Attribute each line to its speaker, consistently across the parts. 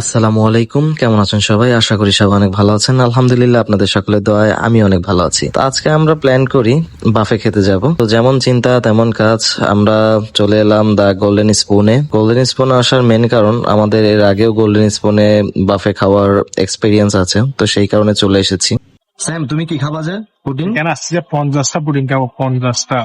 Speaker 1: আসসালামু আলাইকুম, কেমন আছেন সবাই? আশা করি সবাই অনেক ভালো আছেন। আলহামদুলিল্লাহ, আপনাদের সকলের দোয়ায় আমি অনেক ভালো আছি। তো আজকে আমরা প্ল্যান করি বাফে খেতে যাব। তো যেমন চিন্তা তেমন কাজ, আমরা চলে এলাম দা গোল্ডেন স্পুনে। গোল্ডেন স্পুনে আসার মেন কারণ আমাদের এর আগেও গোল্ডেন স্পুনে বাফে খাওয়ার এক্সপিরিয়েন্স আছে, তো সেই কারণে চলে এসেছি। স্যাম, তুমি কি খাবা? যে পুডিং
Speaker 2: কেন আসছি যে 50টা পুডিং খাবো, 50টা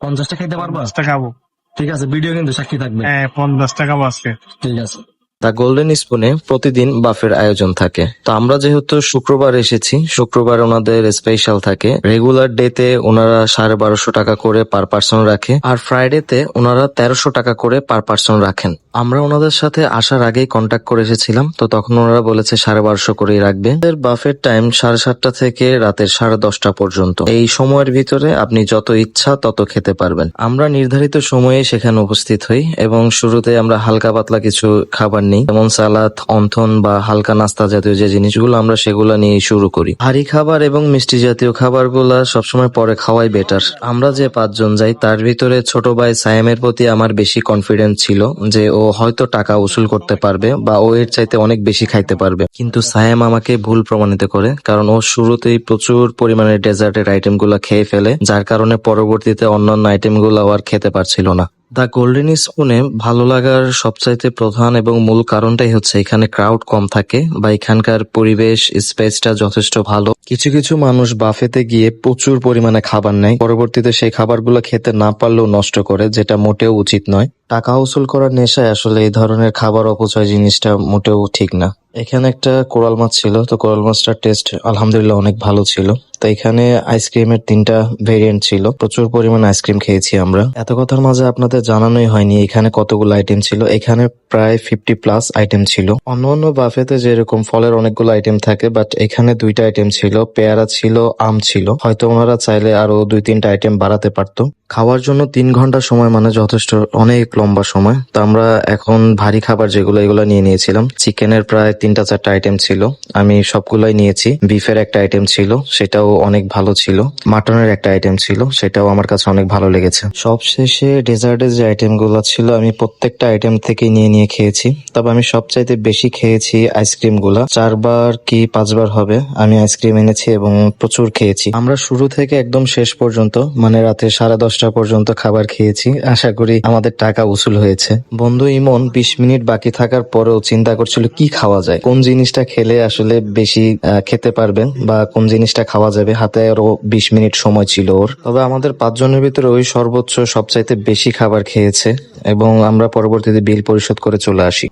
Speaker 1: 50টা খাইতে পারবা?
Speaker 2: 50টা খাবো।
Speaker 1: ঠিক আছে, ভিডিও কিন্তু সাক্ষী থাকবে।
Speaker 2: হ্যাঁ, 50টা খাবো আজকে।
Speaker 1: ঠিক আছে। দ্য গোল্ডেন স্পুনে প্রতিদিন বাফের আয়োজন থাকে। তো আমরা যেহেতু শুক্রবার এসেছি, শুক্রবার ওনাদের স্পেশাল থাকে। রেগুলার ডেতে ওনারা 1250 টাকা করে পার পার্সন রাখে, আর ফ্রাইডেতে ওনারা 1300 টাকা করে পার পার্সন রাখেন। আমরা ওনাদের সাথে আসার আগেই কন্ট্যাক্ট করে এসেছিলাম, তো তখন ওনারা বলেছে 1250 করেই রাখবে। বাফের টাইম 7:30 থেকে রাতের 10:30 পর্যন্ত। এই সময়ের ভিতরে আপনি যত ইচ্ছা তত খেতে পারবেন। আমরা নির্ধারিত সময়ে সেখানে উপস্থিত হই এবং শুরুতে আমরা হালকা পাতলা কিছু খাবার নিই, যেমন সালাদ, অন্থন বা হালকা নাস্তা জাতীয় যে জিনিসগুলো, আমরা সেগুলো নিয়ে শুরু করি। ভারী খাবার এবং মিষ্টি জাতীয় খাবারগুলা সবসময় পরে খাওয়াই বেটার। আমরা যে 5 জন যাই তার ভিতরে ছোট ভাই সায়েমের প্রতি আমার বেশি কনফিডেন্স ছিল যে ও হয়তো টাকা উসুল করতে পারবে বা ও এর চাইতে অনেক বেশি খাইতে পারবে, কিন্তু সায়েম আমাকে ভুল প্রমাণিত করে, কারণ ও শুরুতেই প্রচুর পরিমাণে ডেজার্টের আইটেম গুলা খেয়ে ফেলে, যার কারণে পরবর্তীতে অন্যান্য আইটেম গুলো আর খেতে পারছিল না। দ্য গোল্ডেন স্পুনে ভালো লাগার সবচাইতে প্রধান এবং মূল কারণটাই হচ্ছে এখানে ক্রাউড কম থাকে বা এখানকার পরিবেশ স্পেসটা যথেষ্ট ভালো। কিছু কিছু মানুষ বাফেতে গিয়ে প্রচুর পরিমাণে খাবার নেয়, পরবর্তীতে সেই খাবারগুলো খেতে না পারলেও নষ্ট করে, যেটা মোটেও উচিত নয়। টাকা উসুল করার নেশায় আসলে এই ধরনের খাবার অপচয় জিনিসটা মোটেও ঠিক না। এখানে একটা কোরাল মাছ ছিল, তো কোরাল মাছটার টেস্ট আলহামদুলিল্লাহ অনেক ভালো ছিল। তো এখানে আইসক্রিমের 3টা ভেরিয়েন্ট ছিল, প্রচুর পরিমাণে আইসক্রিম খেয়েছি আমরা। এত কথার মাঝে আপনাদের জানানোই হয়নি এখানে কতগুলো আইটেম ছিল। এখানে প্রায় 50+ আইটেম ছিল। অন্য অন্য বাফেতে যেরকম ফলের অনেকগুলো আইটেম থাকে, বাট এখানে 2টা আইটেম ছিল, পেয়ারা ছিল, আম ছিল। হয়তো ওনারা চাইলে আরো 2-3টা আইটেম বাড়াতে পারতো। খাওয়ার জন্য 3 ঘন্টা সময় মানে যথেষ্ট অনেক লম্বা সময়। তো আমরা এখন ভারী খাবার যেগুলো এগুলো নিয়ে নিয়েছিলাম। চিকেনের প্রায় 3-4টা আইটেম ছিল, আমি সবগুলাই নিয়েছি। বিফের একটা আইটেম ছিল, সেটাও অনেক ভালো ছিল। মাটনের একটা আইটেম ছিল, সেটাও আমার কাছে অনেক ভালো লেগেছে। সবশেষে ডেজার্টের যে আইটেম গুলো ছিল আমি প্রত্যেকটা আইটেম থেকে নিয়ে নিয়ে খেয়েছি। তবে আমি সবচাইতে বেশি খেয়েছি আইসক্রিম গুলা। 4বার কি 5বার হবে আমি আইসক্রিম এনেছি এবং প্রচুর খেয়েছি। আমরা শুরু থেকে একদম শেষ পর্যন্ত মানে রাতে 10:30 পর্যন্ত খাবার খেয়েছি। আশা করি আমাদের টাকা উসুল হয়েছে। বন্ধু ইমন 20 মিনিট বাকি থাকার পরেও চিন্তা করছিল কি খাওয়া যায়, কোন জিনিসটা খেলে আসলে বেশি খেতে পারবেন বা কোন জিনিসটা খাওয়া যাবে। হাতে আরো 20 মিনিট সময় ছিল ওর। তবে আমাদের 5 জনের ভিতরে ওই সর্বোচ্চ সবচাইতে বেশি খাবার খেয়েছে এবং আমরা পরবর্তীতে বিল পরিশোধ করে চলে আসি।